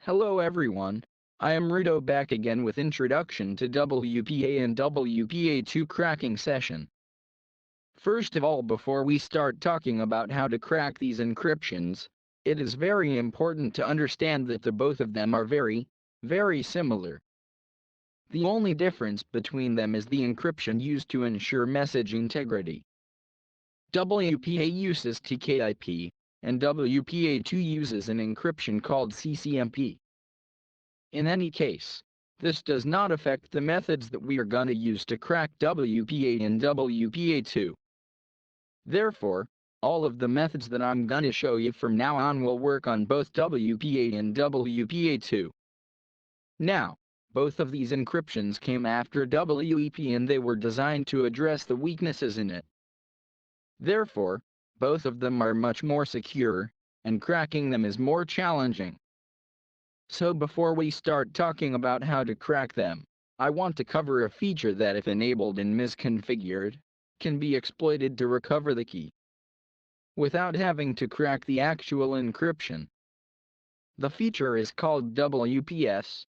Hello everyone, I am Rudo back again with introduction to WPA and WPA2 cracking session. First of all, before we start talking about how to crack these encryptions, it is very important to understand that the both of them are very similar. The only difference between them is the encryption used to ensure message integrity. WPA uses TKIP, and WPA2 uses an encryption called CCMP. In any case, this does not affect the methods that we are gonna use to crack WPA and WPA2. Therefore, all of the methods that I'm gonna show you from now on will work on both WPA and WPA2. Now, both of these encryptions came after WEP and they were designed to address the weaknesses in it. Therefore, both of them are much more secure, and cracking them is more challenging. So before we start talking about how to crack them, I want to cover a feature that if enabled and misconfigured, can be exploited to recover the key without having to crack the actual encryption. The feature is called WPS.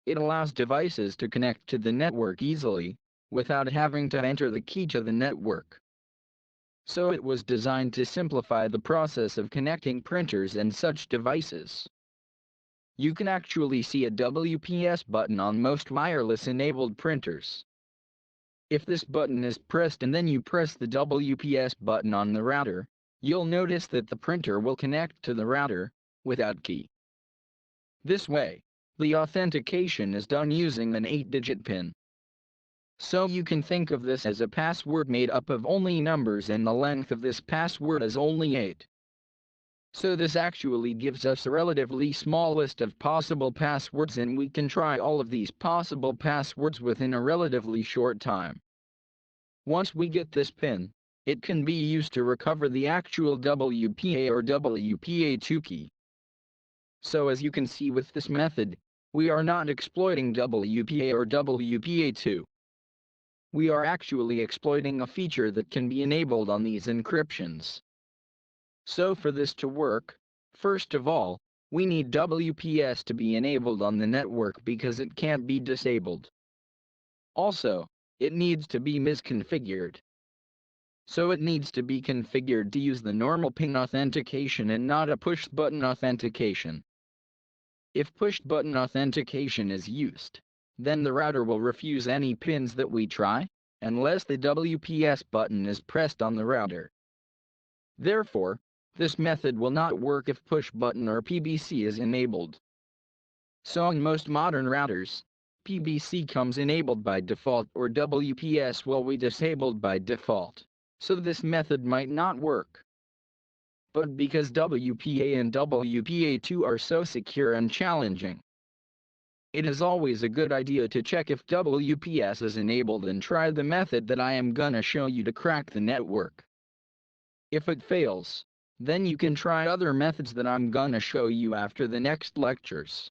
It allows devices to connect to the network easily, without having to enter the key to the network. So it was designed to simplify the process of connecting printers and such devices. You can actually see a WPS button on most wireless-enabled printers. If this button is pressed and then you press the WPS button on the router, you'll notice that the printer will connect to the router, without key. This way, the authentication is done using an 8-digit PIN. So you can think of this as a password made up of only numbers and the length of this password is only 8. So this actually gives us a relatively small list of possible passwords and we can try all of these possible passwords within a relatively short time. Once we get this PIN, it can be used to recover the actual WPA or WPA2 key. So as you can see with this method, we are not exploiting WPA or WPA2. We are actually exploiting a feature that can be enabled on these encryptions. So for this to work, first of all, we need WPS to be enabled on the network because it can't be disabled. Also, it needs to be misconfigured. So it needs to be configured to use the normal PIN authentication and not a push-button authentication. If push-button authentication is used, then the router will refuse any pins that we try, unless the WPS button is pressed on the router. Therefore, this method will not work if push-button or PBC is enabled. So in most modern routers, PBC comes enabled by default or WPS will be disabled by default, so this method might not work. But because WPA and WPA2 are so secure and challenging, it is always a good idea to check if WPS is enabled and try the method that I am gonna show you to crack the network. If it fails, then you can try other methods that I'm gonna show you after the next lectures.